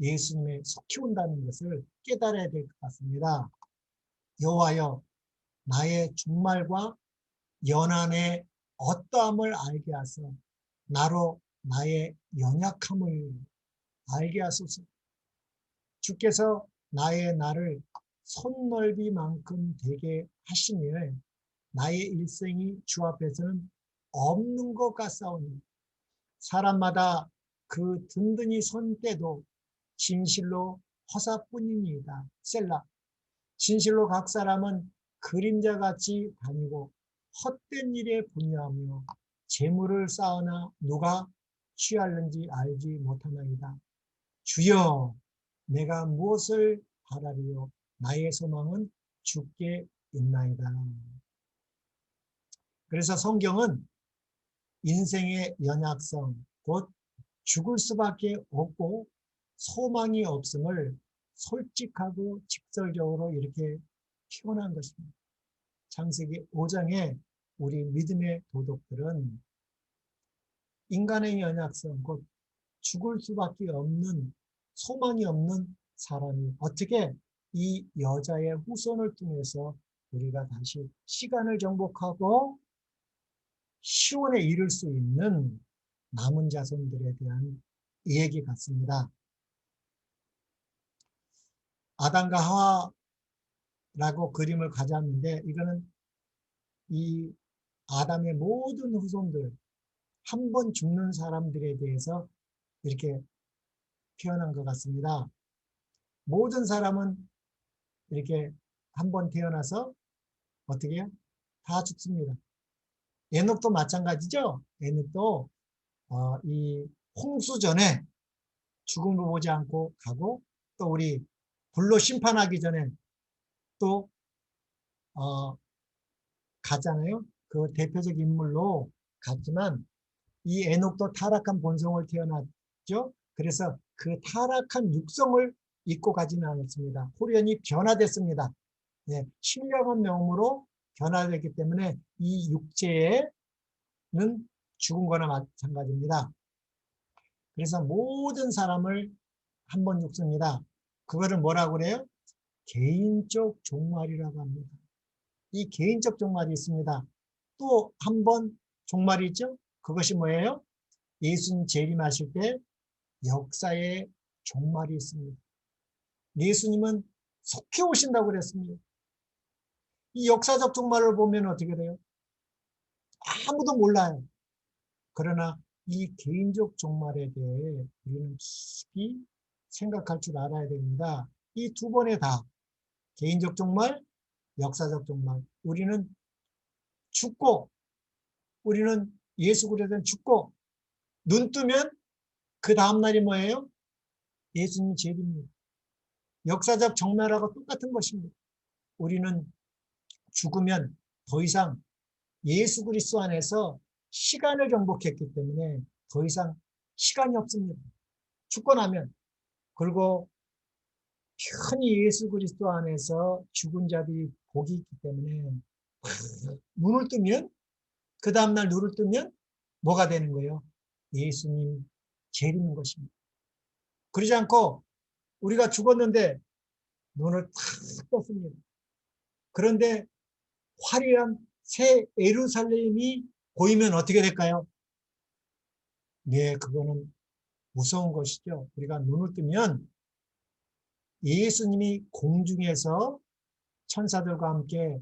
예수님의 속히 온다는 것을 깨달아야 될 것 같습니다. 여호와여 나의 종말과 연한의 어떠함을 알게 하사 나로 나의 연약함을 알게 하소서. 주께서 나의 날을 손넓이만큼 되게 하시니 나의 일생이 주 앞에서는 없는 것 같사오니 사람마다 그 든든히 선 때도 진실로 허사뿐이니이다. 셀라. 진실로 각 사람은 그림자같이 다니고 헛된 일에 분야하며 재물을 쌓으나 누가 취할는지 알지 못하나이다. 주여 내가 무엇을 바라리요 나의 소망은 주께 있나이다. 그래서 성경은 인생의 연약성, 곧 죽을 수밖에 없고 소망이 없음을 솔직하고 직설적으로 이렇게 표현한 것입니다. 창세기 5장에 우리 믿음의 도덕들은 인간의 연약성, 곧 죽을 수밖에 없는 소망이 없는 사람이 어떻게 이 여자의 후손을 통해서 우리가 다시 시간을 정복하고 시온에 이를 수 있는 남은 자손들에 대한 이야기 같습니다. 아담과 하와라고 그림을 가졌는데 이거는 이 아담의 모든 후손들 한 번 죽는 사람들에 대해서 이렇게 표현한 것 같습니다. 모든 사람은 이렇게 한 번 태어나서 어떻게 해요? 다 죽습니다. 에녹도 마찬가지죠. 에녹도 이 홍수 전에 죽음을 보지 않고 가고 또 우리 불로 심판하기 전에 또 가잖아요. 그 대표적 인물로 갔지만 이 에녹도 타락한 본성을 태어났죠. 그래서 그 타락한 육성을 잊고 가지는 않았습니다. 홀연히 변화됐습니다. 네, 신령한 명으로 변화됐기 때문에 이 육체는 죽은 거나 마찬가지입니다. 그래서 모든 사람을 한 번 죽습니다. 그거를 뭐라고 그래요? 개인적 종말이라고 합니다. 이 개인적 종말이 있습니다. 또 한 번 종말이 있죠? 그것이 뭐예요? 예수님 재림하실 때 역사의 종말이 있습니다. 예수님은 속히 오신다고 그랬습니다. 이 역사적 종말을 보면 어떻게 돼요? 아무도 몰라요. 그러나 이 개인적 종말에 대해 우리는 깊이 생각할 줄 알아야 됩니다. 이 두 번에 다 개인적 종말, 역사적 종말. 우리는 죽고, 우리는 예수 그리스도는 죽고, 눈 뜨면 그 다음날이 뭐예요? 예수님 재림입니다. 역사적 종말하고 똑같은 것입니다. 우리는 죽으면 더 이상 예수 그리스도 안에서 시간을 정복했기 때문에 더 이상 시간이 없습니다. 죽고 나면. 그리고 편히 예수 그리스도 안에서 죽은 자들이 복이 있기 때문에 눈을 뜨면, 그 다음날 눈을 뜨면 뭐가 되는 거예요? 예수님 재림인 것입니다. 그러지 않고 우리가 죽었는데 눈을 탁 떴습니다. 그런데 화려한 새 예루살렘이 보이면 어떻게 될까요? 네, 그거는 무서운 것이죠. 우리가 눈을 뜨면 예수님이 공중에서 천사들과 함께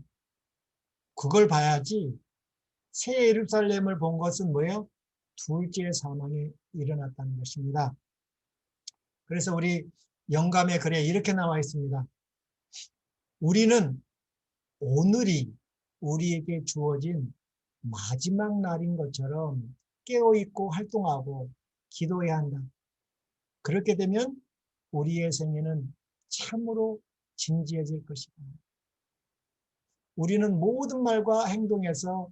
그걸 봐야지. 새 예루살렘을 본 것은 뭐예요? 둘째 사망이 일어났다는 것입니다. 그래서 우리 영감의 글에 이렇게 나와 있습니다. 우리는 오늘이 우리에게 주어진 마지막 날인 것처럼 깨어있고 활동하고 기도해야 한다. 그렇게 되면 우리의 생애는 참으로 진지해질 것이다. 우리는 모든 말과 행동에서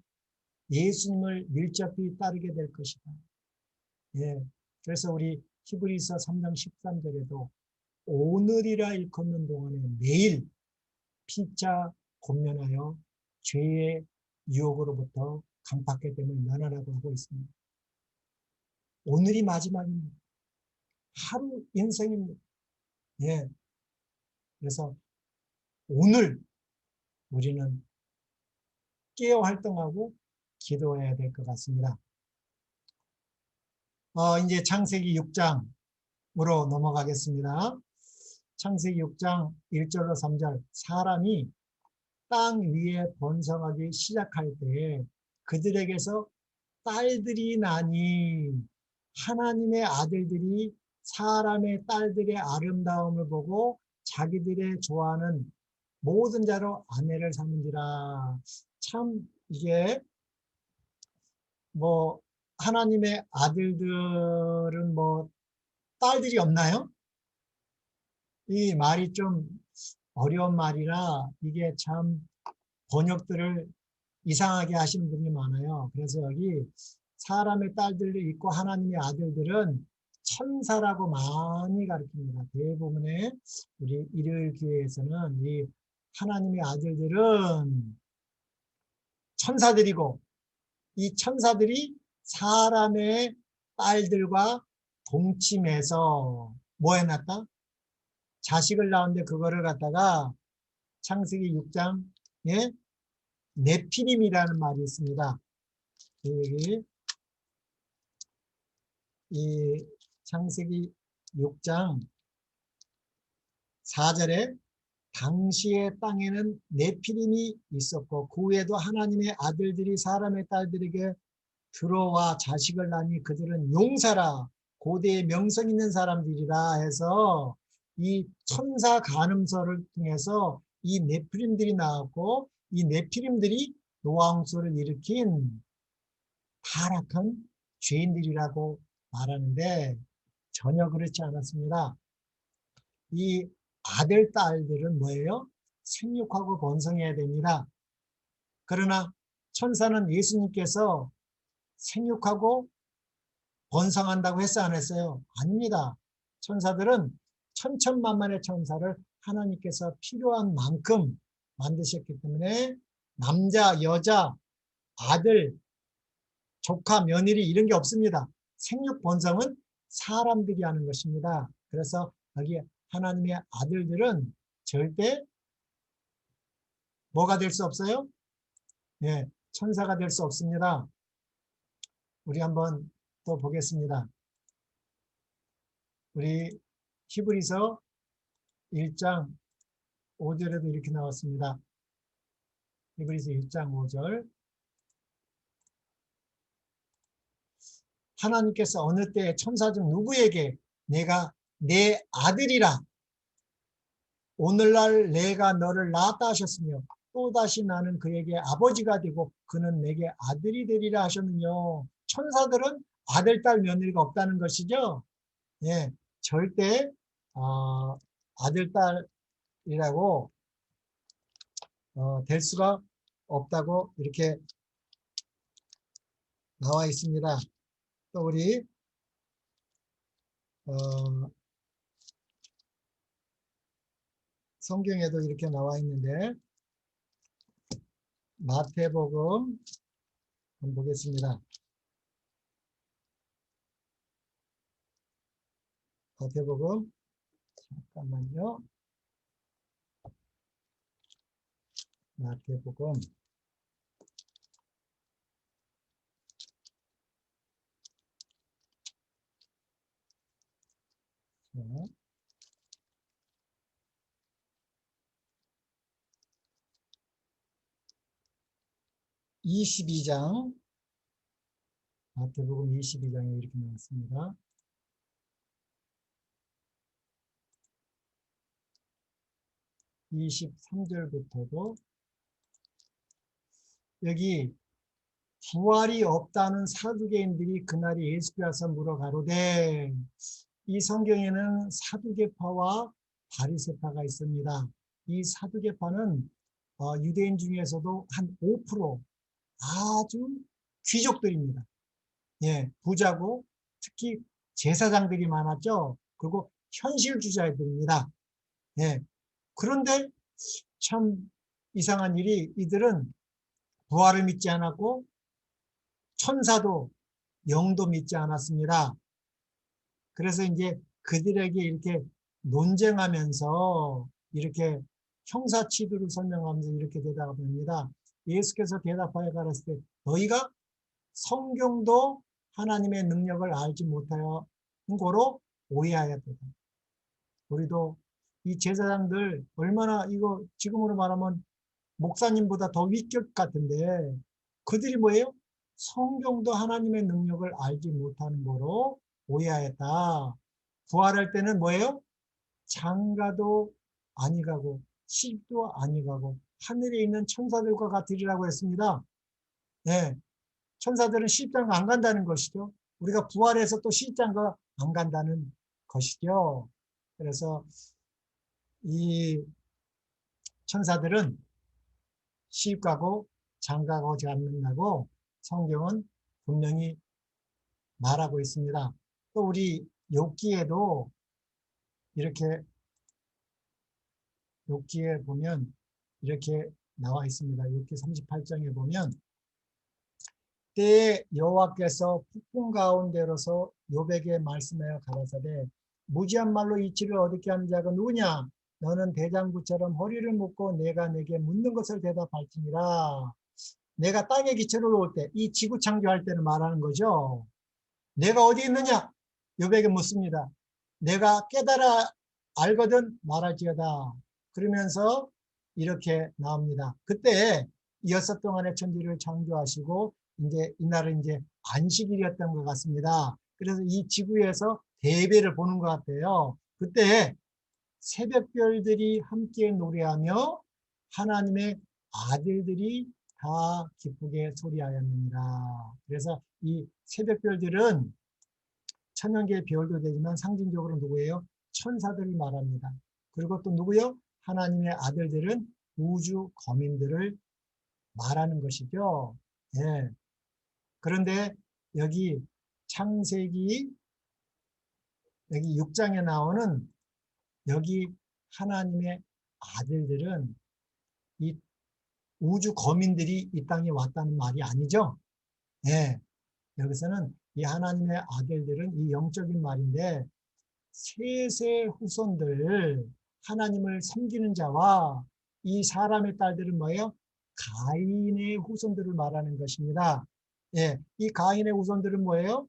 예수님을 밀접히 따르게 될 것이다. 예. 그래서 우리 히브리서 3장 13절에도 오늘이라 일컫는 동안에 매일 피차 권면하여 죄의 유혹으로부터 강팍하게 됨을 면하라고 하고 있습니다. 오늘이 마지막입니다. 하루 인생입니다. 예. 그래서 오늘 우리는 깨어 활동하고 기도해야 될 것 같습니다. 이제 창세기 6장으로 넘어가겠습니다. 창세기 6장 1절로 3절. 사람이 땅 위에 번성하기 시작할 때에 그들에게서 딸들이 나니 하나님의 아들들이 사람의 딸들의 아름다움을 보고 자기들의 좋아하는 모든 자로 아내를 삼은지라. 참 이게 뭐 하나님의 아들들은 뭐 딸들이 없나요? 이 말이 좀 어려운 말이라 이게 참 번역들을 이상하게 하시는 분이 많아요. 그래서 여기 사람의 딸들도 있고 하나님의 아들들은 천사라고 많이 가르칩니다. 대부분의 우리 일요일 교회에서는 이 하나님의 아들들은 천사들이고 이 천사들이 사람의 딸들과 동침해서 뭐 해놨다? 자식을 낳았는데 그거를 갖다가 창세기 6장에 네피림이라는 말이 있습니다. 여기 이 창세기 6장 4절에 당시의 땅에는 네피림이 있었고 그 후에도 하나님의 아들들이 사람의 딸들에게 들어와 자식을 낳으니 그들은 용사라 고대의 명성 있는 사람들이라 해서 이 천사 간음서를 통해서 이 네피림들이 나왔고 이 네피림들이 노아홍수를 일으킨 타락한 죄인들이라고 말하는데 전혀 그렇지 않았습니다. 이 아들, 딸들은 뭐예요? 생육하고 번성해야 됩니다. 그러나 천사는 예수님께서 생육하고 번성한다고 했어, 안 했어요? 아닙니다. 천사들은 천천만만의 천사를 하나님께서 필요한 만큼 만드셨기 때문에 남자, 여자, 아들, 조카, 며느리 이런 게 없습니다. 생육 번성은 사람들이 하는 것입니다. 그래서 여기 하나님의 아들들은 절대 뭐가 될 수 없어요? 네, 천사가 될 수 없습니다. 우리 한번 또 보겠습니다. 우리 히브리서 1장 5절에도 이렇게 나왔습니다. 히브리서 1장 5절. 하나님께서 어느 때 천사 중 누구에게 내가 내 아들이라 오늘날 내가 너를 낳았다 하셨으며 또다시 나는 그에게 아버지가 되고 그는 내게 아들이 되리라 하셨느뇨. 천사들은 아들, 딸, 며느리가 없다는 것이죠. 예, 절대 아들, 딸이라고 될 수가 없다고 이렇게 나와 있습니다. 또 우리 성경에도 이렇게 나와 있는데 마태복음 한번 보겠습니다. 마태복음 잠깐만요. 마태복음 22장 마태복음 22장에 이렇게 나왔습니다. 23절부터도 여기 부활이 없다는 사두개인들이 그날이 예수께 와서 물어가로되, 이 성경에는 사두개파와 바리새파가 있습니다. 이 사두개파는 유대인 중에서도 한 5% 아주 귀족들입니다. 예, 부자고 특히 제사장들이 많았죠. 그리고 현실주의자들입니다. 예, 그런데 참 이상한 일이 이들은 부활을 믿지 않았고 천사도 영도 믿지 않았습니다. 그래서 이제 그들에게 이렇게 논쟁하면서 이렇게 형사치도를 설명하면서 이렇게 대답합니다. 예수께서 대답하여 가라사대 너희가 성경도 하나님의 능력을 알지 못하여 고로 오해하였다. 우리도 이 제사장들 얼마나 이거 지금으로 말하면 목사님보다 더 위격 같은데 그들이 뭐예요? 성경도 하나님의 능력을 알지 못하는 거로 오해하였다. 부활할 때는 뭐예요? 장가도 아니 가고 시집도 아니 가고 하늘에 있는 천사들과 같으리라고 했습니다. 네, 천사들은 시집장가 안 간다는 것이죠. 우리가 부활해서 또 시집장가 안 간다는 것이죠. 그래서 이 천사들은 시집 가고 장가가 오지 않는다고 성경은 분명히 말하고 있습니다. 또 우리 욥기에도 이렇게 욥기에 보면 이렇게 나와 있습니다. 욥기 38장에 보면 때에 여호와께서 폭풍 가운데로서 욥에게 말씀하여 가라사대 무지한 말로 이치를 얻게 하는 자가 누구냐? 너는 대장부처럼 허리를 묶고 내가 내게 묻는 것을 대답할지니라. 내가 땅에 기초를 놓을 때, 이 지구 창조할 때는 말하는 거죠. 내가 어디 있느냐? 욥에게 묻습니다. 내가 깨달아 알거든 말할지어다. 그러면서 이렇게 나옵니다. 그때 6동안의 천지를 창조하시고 이제 이날은 이제 안식일이었던 것 같습니다. 그래서 이 지구에서 대배를 보는 것 같아요. 그때 새벽별들이 함께 노래하며 하나님의 아들들이 다 기쁘게 소리하였느니라. 그래서 이 새벽별들은 천연계의 별도 되지만 상징적으로 누구예요? 천사들을 말합니다. 그리고 또 누구요? 하나님의 아들들은 우주 거민들을 말하는 것이죠. 예. 그런데 여기 창세기 여기 6장에 나오는 여기 하나님의 아들들은 이 우주 거민들이 이 땅에 왔다는 말이 아니죠. 예. 여기서는 이 하나님의 아들들은 이 영적인 말인데 셋의 후손들 하나님을 섬기는 자와 이 사람의 딸들은 뭐예요? 가인의 후손들을 말하는 것입니다. 예, 이 가인의 후손들은 뭐예요?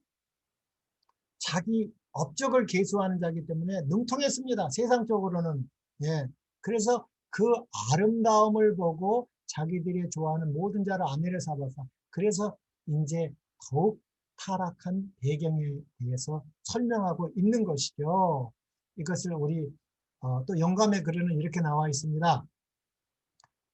자기 업적을 계수하는 자이기 때문에 능통했습니다. 세상적으로는. 예, 그래서 그 아름다움을 보고 자기들이 좋아하는 모든 자를 아내를 삼았다. 그래서 이제 더욱 타락한 배경에 대해서 설명하고 있는 것이죠. 이것을 우리 또 영감의 글에는 이렇게 나와 있습니다.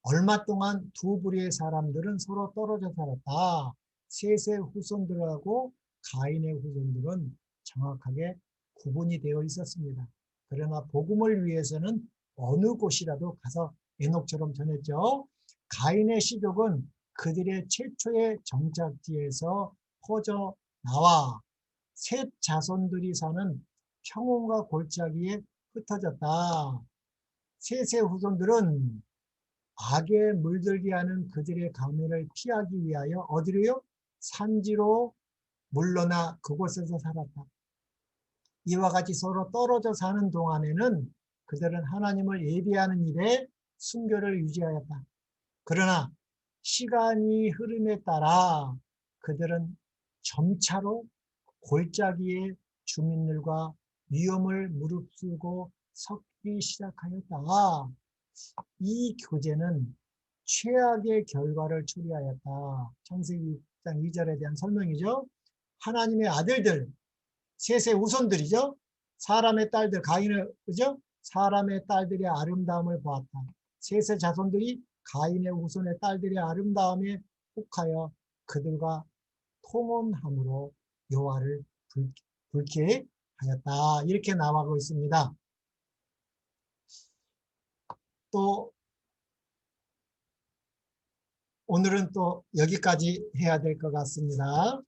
얼마 동안 두 부류의 사람들은 서로 떨어져 살았다. 셋의 후손들하고 가인의 후손들은 정확하게 구분이 되어 있었습니다. 그러나 복음을 위해서는 어느 곳이라도 가서 에녹처럼 전했죠. 가인의 씨족은 그들의 최초의 정착지에서 퍼져 나와 셋 자손들이 사는 평온과 골짜기에 흩어졌다. 셋의 후손들은 악에 물들게 하는 그들의 가면을 피하기 위하여 어디로요? 산지로 물러나 그곳에서 살았다. 이와 같이 서로 떨어져 사는 동안에는 그들은 하나님을 예배하는 일에 순교를 유지하였다. 그러나 시간이 흐름에 따라 그들은 점차로 골짜기의 주민들과 위험을 무릅쓰고 섞기 시작하였다. 이 교제는 최악의 결과를 초래하였다. 창세기 6장 2절에 대한 설명이죠. 하나님의 아들들, 셋의 후손들이죠. 사람의 딸들, 가인의, 그죠? 사람의 딸들의 아름다움을 보았다. 셋의 자손들이 가인의 후손의 딸들의 아름다움에 혹하여 그들과 통혼함으로 여호와를 불쾌하였다. 이렇게 나와고 있습니다. 또 오늘은 또 여기까지 해야 될 것 같습니다.